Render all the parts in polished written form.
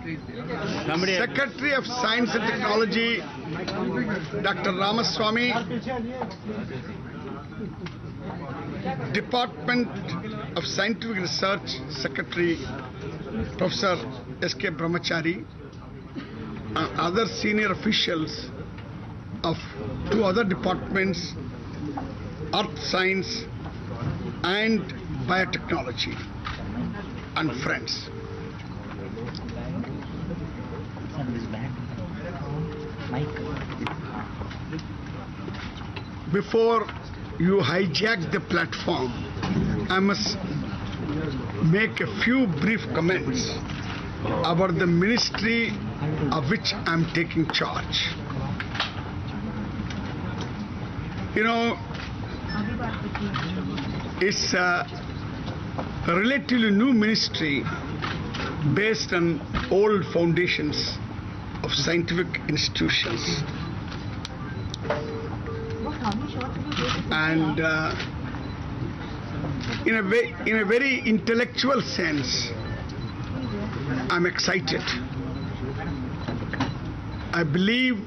Secretary of Science and Technology, Dr. Ramaswamy, Department of Scientific Research Secretary, Professor S.K. Brahmachari, and other senior officials of two other departments, Earth Science and Biotechnology, and friends. Before you hijack the platform, I must make a few brief comments about the ministry of which I am taking charge. You know, it's a relatively new ministry based on old foundations of scientific institutions. And in a very intellectual sense, I'm excited. I believe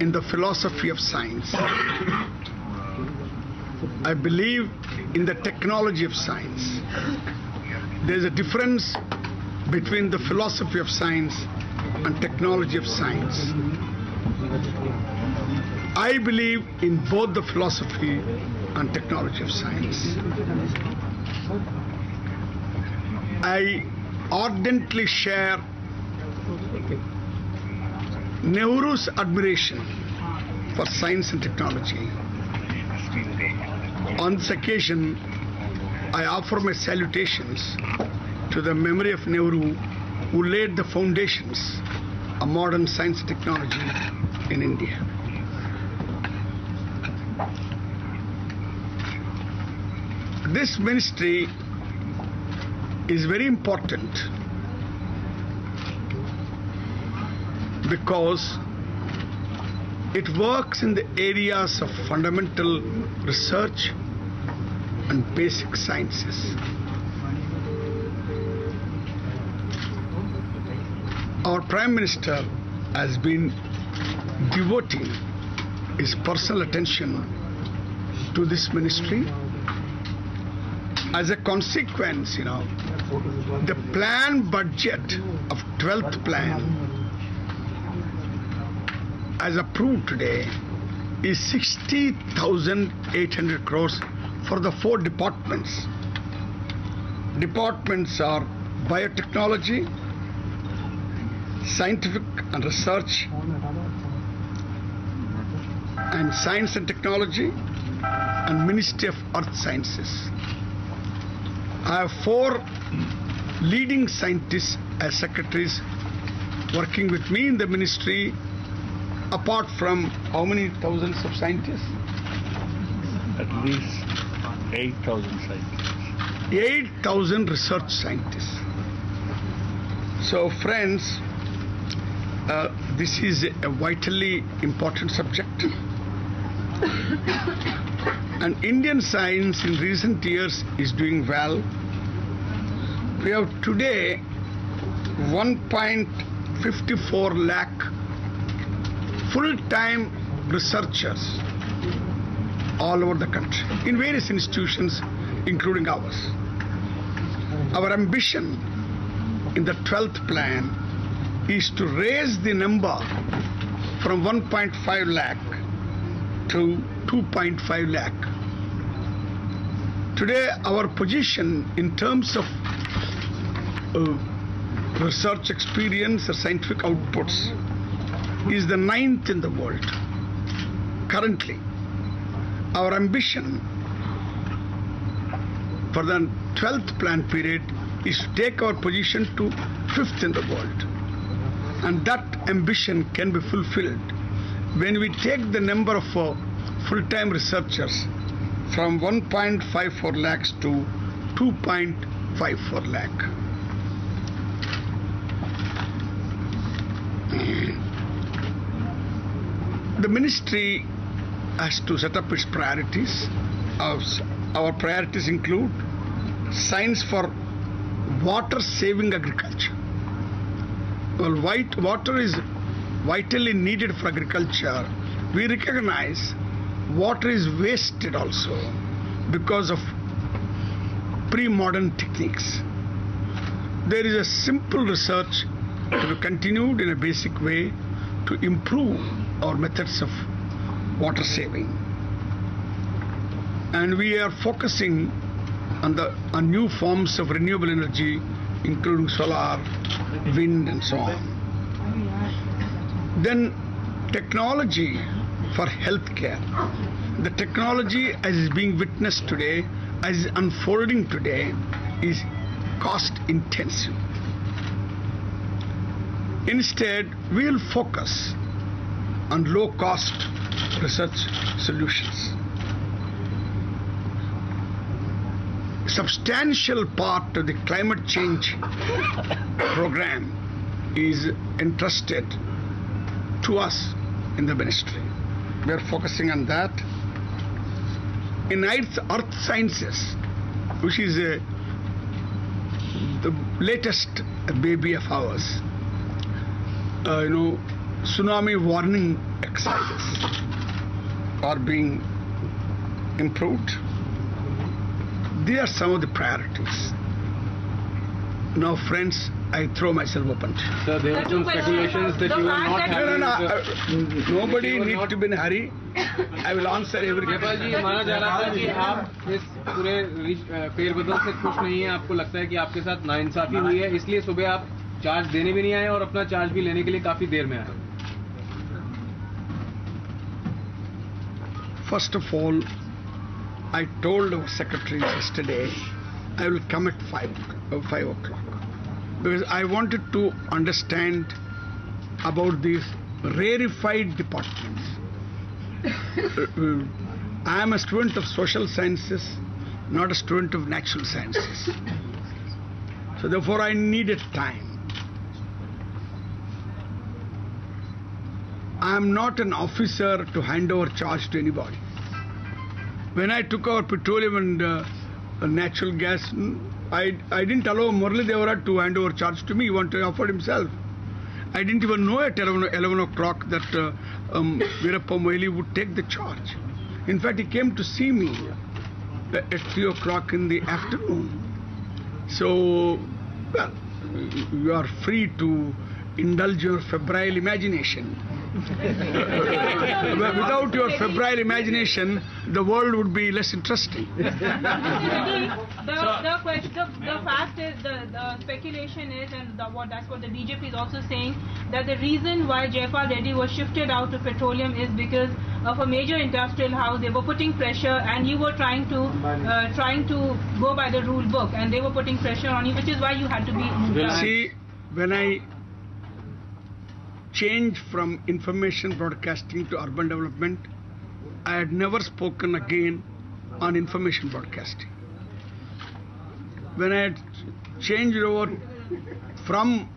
in the philosophy of science. I believe in the technology of science. There's a difference between the philosophy of science and technology of science. I believe in both the philosophy and technology of science. I ardently share Nehru's admiration for science and technology. On this occasion, I offer my salutations to the memory of Nehru, who laid the foundations of modern science and technology in India. This ministry is very important because it works in the areas of fundamental research and basic sciences. Our Prime Minister has been devoting his personal attention to this ministry. As a consequence, the planned budget of 12th plan as approved today is 60,800 crores for the 4 departments. Departments are biotechnology, scientific and research, and science and technology, and Ministry of Earth Sciences. I have 4 leading scientists as secretaries working with me in the ministry, apart from how many thousands of scientists? At least 8,000 scientists. 8,000 research scientists. So friends, this is a vitally important subject. And Indian science in recent years is doing well. We have today 1.54 lakh full-time researchers all over the country in various institutions, including ours. Our ambition in the 12th plan is to raise the number from 1.5 lakh to 2.5 lakh. Today, our position in terms of research experience or scientific outputs is the 9th in the world. Currently, our ambition for the 12th plan period is to take our position to 5th in the world. And that ambition can be fulfilled when we take the number of full-time researchers from 1.54 lakhs to 2.54 lakh. The ministry has to set up its priorities. Our priorities include science for water-saving agriculture. Well, water is vitally needed for agriculture. We recognize water is wasted also because of pre-modern techniques. There is a simple research to be continued in a basic way to improve our methods of water saving. And we are focusing on new forms of renewable energy, including solar, wind, and so on. Then technology for healthcare. The technology as is being witnessed today, as is unfolding today, is cost intensive. Instead, we will focus on low cost research solutions. Substantial part of the climate change program is entrusted to us in the ministry. We are focusing on that. In earth sciences, which is the latest baby of ours, tsunami warning exercises are being improved. These are some of the priorities. Now, friends, I throw myself open. Sir, there were some speculations that you were not having... Nobody needs to be in a hurry. I will answer everything. Jaipal जी, माना जा रहा था कि आप इस पूरे फेरबदल से खुश नहीं हैं, आपको लगता है कि आपके साथ नाइंसाफी हुई है, इसलिए सुबह आप चार्ज देने भी नहीं आए और अपना चार्ज भी लेने के लिए काफी देर में आए. First of all, I told our secretaries yesterday I will come at 5 o'clock because I wanted to understand about these rarefied departments. I am a student of social sciences, not a student of natural sciences. So therefore I needed time. I am not an officer to hand over charge to anybody. When I took over petroleum and natural gas, I didn't allow Murali Devara to hand over charge to me. He wanted to offer himself. I didn't even know at 11 o'clock that Veerappa Moili would take the charge. In fact, he came to see me at 3 o'clock in the afternoon. So, well, you are free to indulge your febrile imagination. Without your febrile imagination, the world would be less interesting. The fact is, the speculation is, and that's what the BJP is also saying, that the reason why Jaipal Reddy was shifted out of petroleum is because of a major industrial house. They were putting pressure, and you were trying to go by the rule book, and they were putting pressure on you, which is why you had to be moved out. See, when I changed from information broadcasting to urban development, I had never spoken again on information broadcasting. When I had changed over from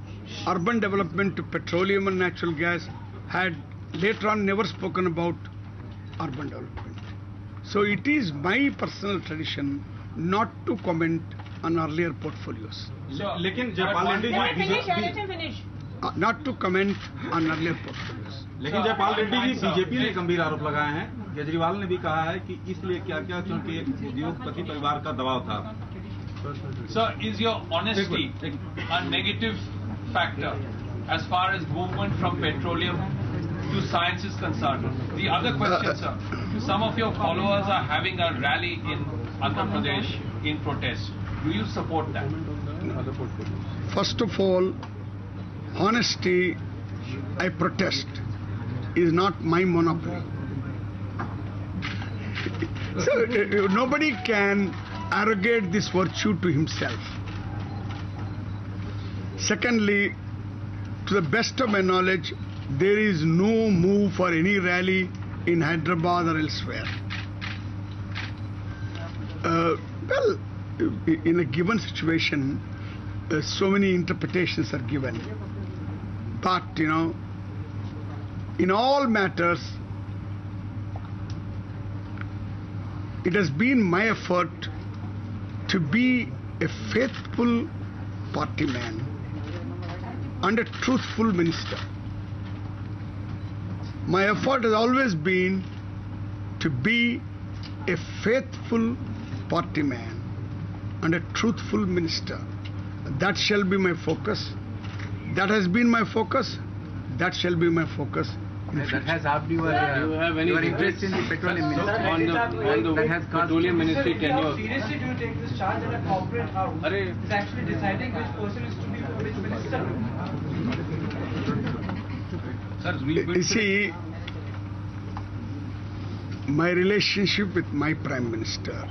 urban development to petroleum and natural gas, I had later on never spoken about urban development. So it is my personal tradition not to comment on earlier portfolios. So, लेकिन Jaipal Reddy ji Let him finish. Not to comment on earlier portfolios. लेकिन Jaipal Reddy ji BJP ने गंभीर आरोप लगाए हैं. केजरीवाल ने भी कहा है कि इसलिए क्या-क्या क्योंकि उद्योगपति परिवार का दबाव था. Sir, is your honesty a negative factor as far as movement from petroleum to science is concerned? The other question, sir, some of your followers are having a rally in Andhra Pradesh in protest. Do you support that? First of all, honesty, I protest, is not my monopoly. So nobody can arrogate this virtue to himself. Secondly, to the best of my knowledge, there is no move for any rally in Hyderabad or elsewhere. Well, in a given situation, so many interpretations are given. But, in all matters, it has been my effort to be a faithful party man and a truthful minister. My effort has always been to be a faithful party man and a truthful minister. That shall be my focus. That has been my focus. That shall be my focus. That has helped you. Do you have any interest in the petroleum ministry? On the petroleum ministry tenure. Seriously, do you take this charge at a corporate house? It's actually deciding which person is to be for which minister. You see, my relationship with my Prime Minister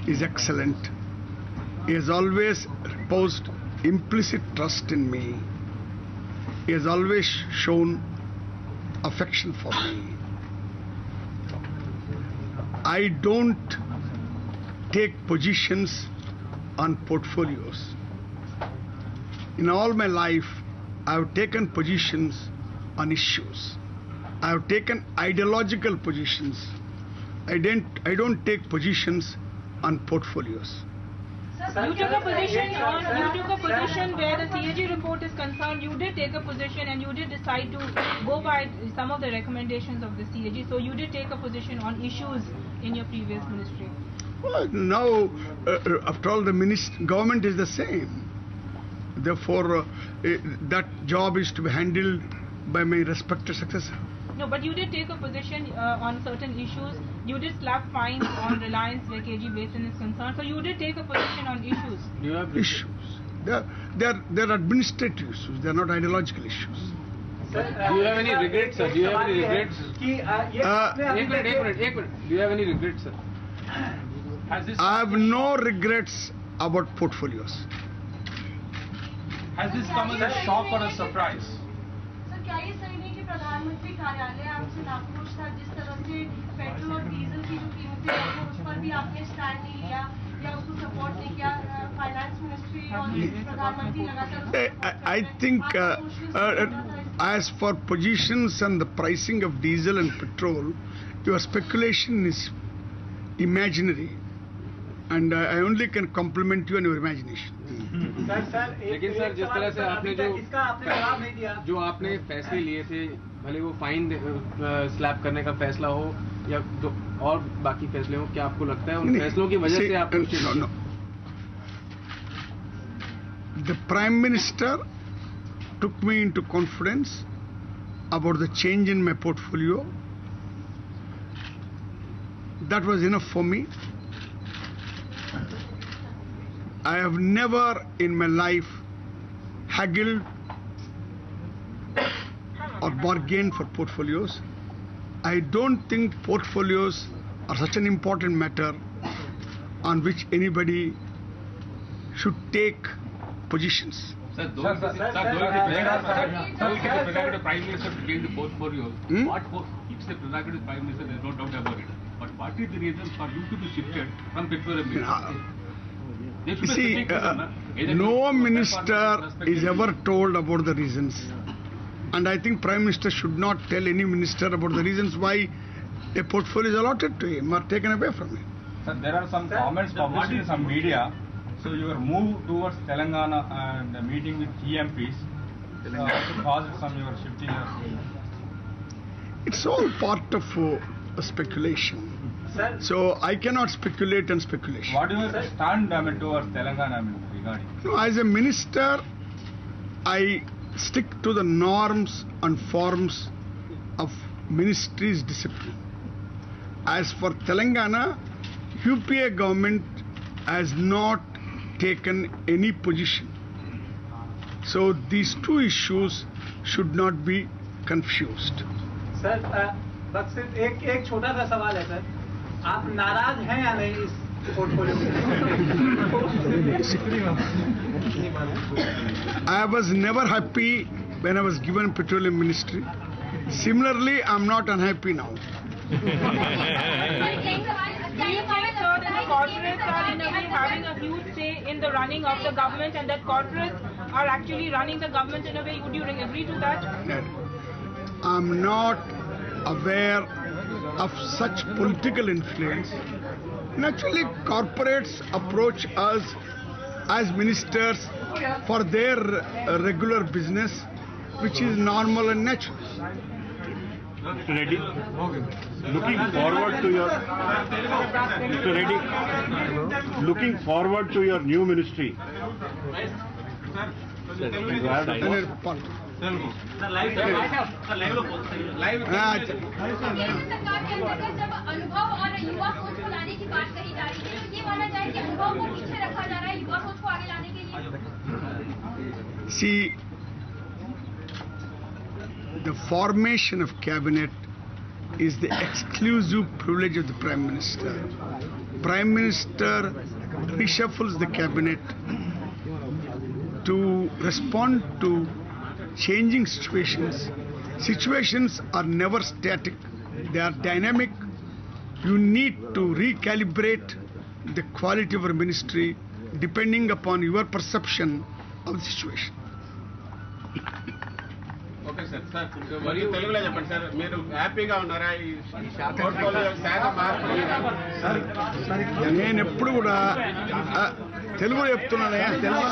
is excellent. He has always reposed implicit trust in me. He has always shown affection for me. I don't take positions on portfolios. In all my life, I have taken positions on issues. I have taken ideological positions. I don't take positions on portfolios. You took a position where the CAG report is concerned. You did take a position and you did decide to go by some of the recommendations of the CAG. So you did take a position on issues in your previous ministry. Well, now, after all, the government is the same. Therefore, that job is to be handled by my respected successor. No, but you did take a position on certain issues. You did slap fines on Reliance where KG Basin is concerned. So you did take a position on issues. Do you have issues? They're administrative issues. They're not ideological issues. Do you have any regrets, sir? Do you have any regrets? One minute. Do you have any regrets, sir? I have no regrets about portfolios. Has this come as a shock or a surprise? क्या ये सही नहीं कि प्रधानमंत्री कार्यालय आपसे नाखुश था जिस तरह से पेट्रोल और डीजल की जो कीमतें हैं उस पर भी आपने स्टैंड नहीं लिया या उसको सपोर्ट नहीं किया फाइनेंस मिनिस्ट्री और प्रधानमंत्री लगातार I think as for positions and the pricing of diesel and petrol, your speculation is imaginary, and I only can compliment you on your imagination. लेकिन सर जिस तरह से आपने जो आपने फैसले लिए थे, भले वो फाइन स्लैब करने का फैसला हो या और बाकी फैसले हो, क्या आपको लगता है उन फैसलों की वजह से आप No. The Prime Minister took me into confidence about the change in my portfolio. That was enough for me. I have never in my life haggled or bargained for portfolios. I don't think portfolios are such an important matter on which anybody should take positions. Sir, though if the prerogative Prime Minister to change the portfolio, it's the prerogative Prime Minister, there's no doubt about it. But what is the reason for you to be shifted from petroleum ministry? You see, no minister is ever told about the reasons. And I think Prime Minister should not tell any minister about the reasons why a portfolio is allotted to him or taken away from him. Sir, there are some comments published in some media. So your move towards Telangana and meeting with TMPs caused some your shifting. It's all part of speculation. So I cannot speculate on speculation. What do you stand towards Telangana regarding? No, as a minister, I stick to the norms and forms of ministry's discipline. As for Telangana, UPA government has not taken any position. So these two issues should not be confused. Sir बस सिर्फ एक छोटा सा सवाल है sir, आप नाराज हैं या नहीं इस पोर्टफोलियो से? I was never happy when I was given petroleum ministry. Similarly, I'm not unhappy now. Do you think, sir, that the corporates are in a way having a huge say in the running of the government, and that corporates are actually running the government in a way? Would you agree to that? I'm not aware of such political influence. Naturally, corporates approach us as ministers for their regular business, which is normal and natural. Mr. Reddy, looking forward to your Mr. Reddy, looking forward to your new ministry. सरकार के अंतर्गत जब अनुभव और युवा सोच को लाने की बात कही जा रही है तो ये माना जाए कि अनुभव को पीछे रखा जा रहा है युवा सोच को आगे लाने के लिए. See, the formation of cabinet is the exclusive privilege of the Prime Minister. Prime Minister reshuffles the cabinet to respond to changing situations. Situations are never static, they are dynamic. You need to recalibrate the quality of our ministry depending upon your perception of the situation. Okay sir మరియు తెలుగులో చెప్పండి sir, మీరు హ్యాపీగా ఉన్నారా ఈ portfolio శాఖ మార్పు? నేను ఎప్పుడు కూడా తెలుగులో చెప్తున్నానయ్యా. తెలుగు